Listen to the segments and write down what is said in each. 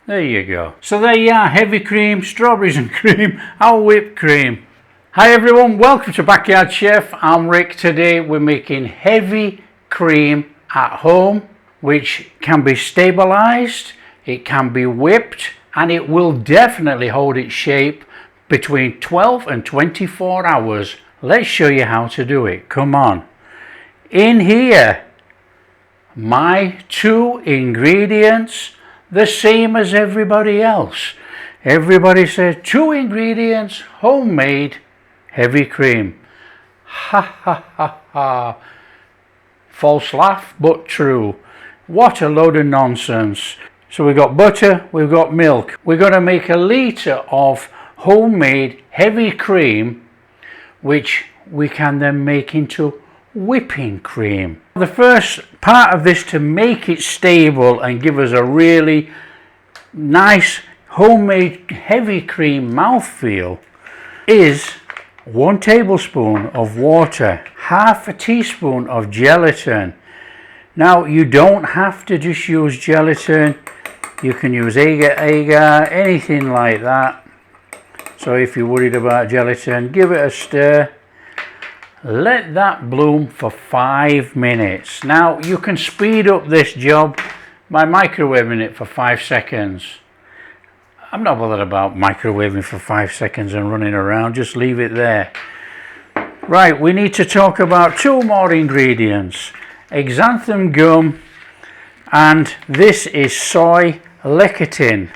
There you go. So there you are, heavy cream, strawberries and cream, our whipped cream. Hi everyone, welcome to Backyard Chef. I'm Rick. Today we're making heavy cream at home, which can be stabilized, it can be whipped, and it will definitely hold its shape between 12 and 24 hours. Let's show you how to do it. Come on. In here, my 2 ingredients, the same as everybody else. Everybody says 2 ingredients, homemade heavy cream. Ha ha ha ha. False laugh, but true. What a load of nonsense. So we've got butter, we've got milk. We're going to make a litre of homemade heavy cream, which we can then make into whipping cream. The first part of this to make it stable and give us a really nice homemade heavy cream mouthfeel is 1 tablespoon of water, half a teaspoon of gelatin. Now you don't have to just use gelatin, you can use agar, anything like that. So if you're worried about gelatin, give it a stir. Let that bloom for 5 minutes. Now you can speed up this job by microwaving it for 5 seconds. I'm not bothered about microwaving for 5 seconds and running around, just leave it there. Right, we need to talk about 2 more ingredients. Xanthan gum, and this is soy lecithin.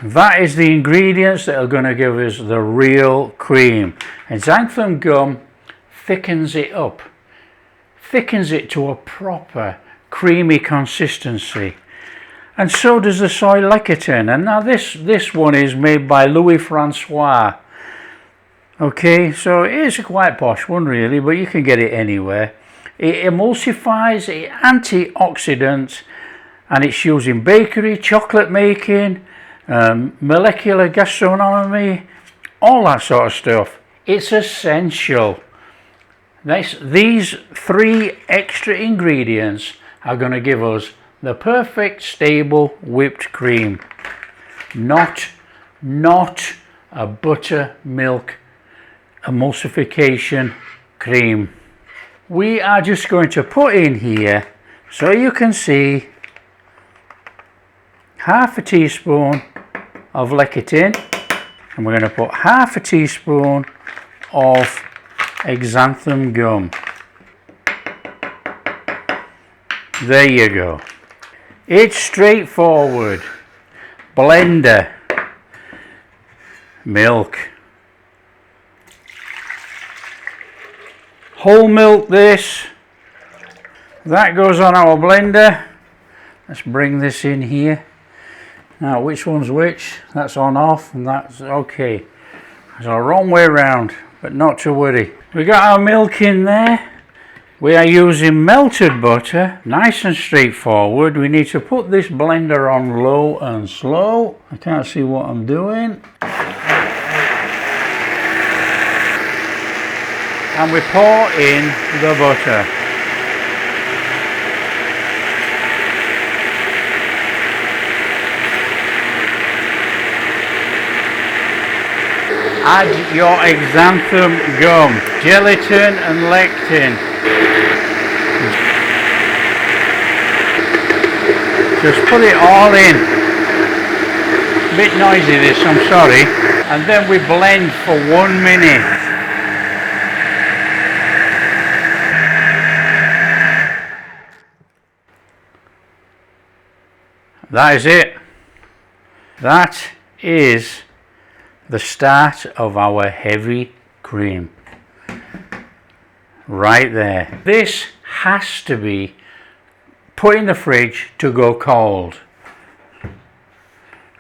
That is the ingredients that are going to give us the real cream. And xanthan gum thickens it up, thickens it to a proper creamy consistency, and so does the soy lecithin. And now this one is made by Louis Francois. Okay, so it is a quite posh one really, but you can get it anywhere. It emulsifies, it antioxidants, and it's used in bakery, chocolate making, molecular gastronomy, all that sort of stuff. It's essential. These 3 extra ingredients are going to give us the perfect stable whipped cream, not a buttermilk emulsification cream. We are just going to put in here, so you can see, half a teaspoon of lecithin, and we're going to put half a teaspoon of xanthan gum. There you go. It's straightforward. Blender, milk, whole milk this, that goes on our blender. Let's bring this in here. Now which one's which? That's on off and that's okay. It's a wrong way around, but not to worry. We got our milk in there. We are using melted butter, nice and straightforward. We need to put this blender on low and slow. I can't see what I'm doing. And we pour in the butter. Add your xanthan gum, gelatin and lecithin. Just put it all in. A bit noisy this, I'm sorry. And then we blend for 1 minute. That is it. That is the start of our heavy cream. Right there. This has to be put in the fridge to go cold.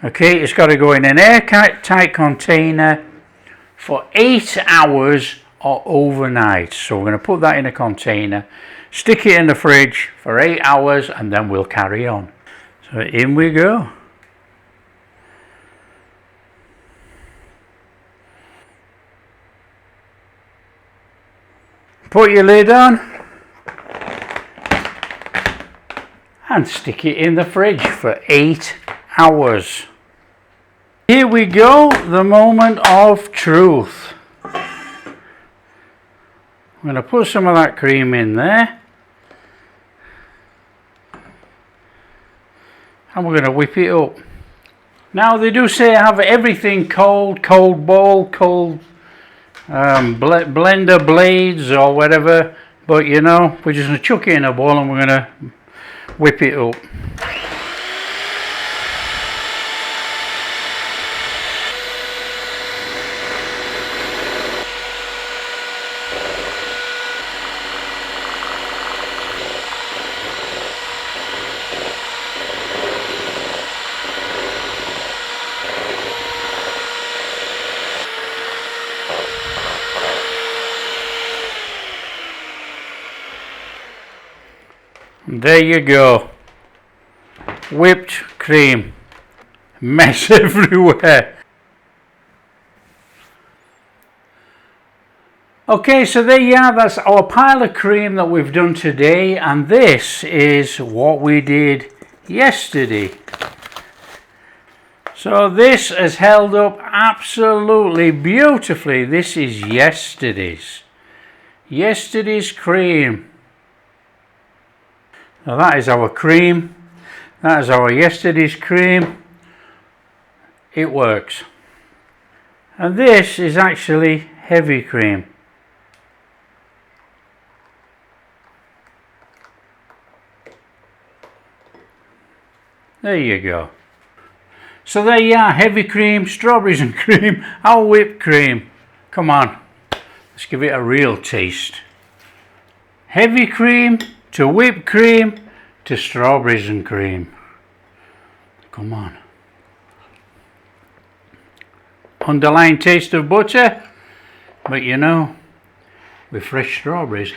Okay, it's got to go in an airtight container for 8 hours or overnight. So we're going to put that in a container, stick it in the fridge for 8 hours, and then we'll carry on. So in we go. Put your lid on and stick it in the fridge for 8 hours. Here we go, the moment of truth. I'm going to put some of that cream in there. And we're going to whip it up. Now they do say have everything cold, cold bowl, cold blender blades or whatever. But you know, we're just going to chuck it in a bowl and we're going to whip it up. There you go, whipped cream, mess everywhere. Okay, so there you are, that's our pile of cream that we've done today, and this is what we did yesterday. So this has held up absolutely beautifully. This is yesterday's cream. Now that is our cream. That is our yesterday's cream. It works. And this is actually heavy cream. There you go. So there you are, heavy cream, strawberries and cream, our whipped cream. Come on, let's give it a real taste. Heavy cream to whipped cream to strawberries and cream. Come on. Underlying taste of butter, but you know, with fresh strawberries.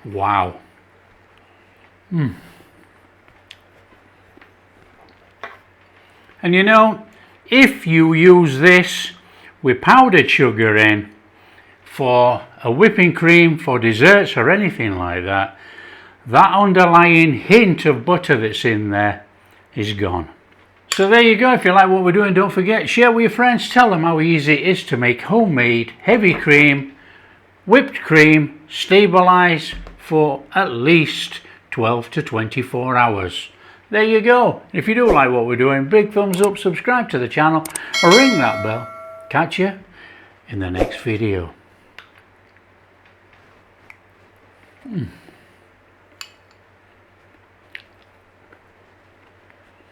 Wow. And you know, if you use this with powdered sugar in for a whipping cream for desserts or anything like that, that underlying hint of butter that's in there is gone. So there you go. If you like what we're doing, don't forget, share with your friends, tell them how easy it is to make homemade heavy cream, whipped cream, stabilized for at least 12 to 24 hours. There you go. If you do like what we're doing, big thumbs up, subscribe to the channel, or ring that bell. Catch you in the next video.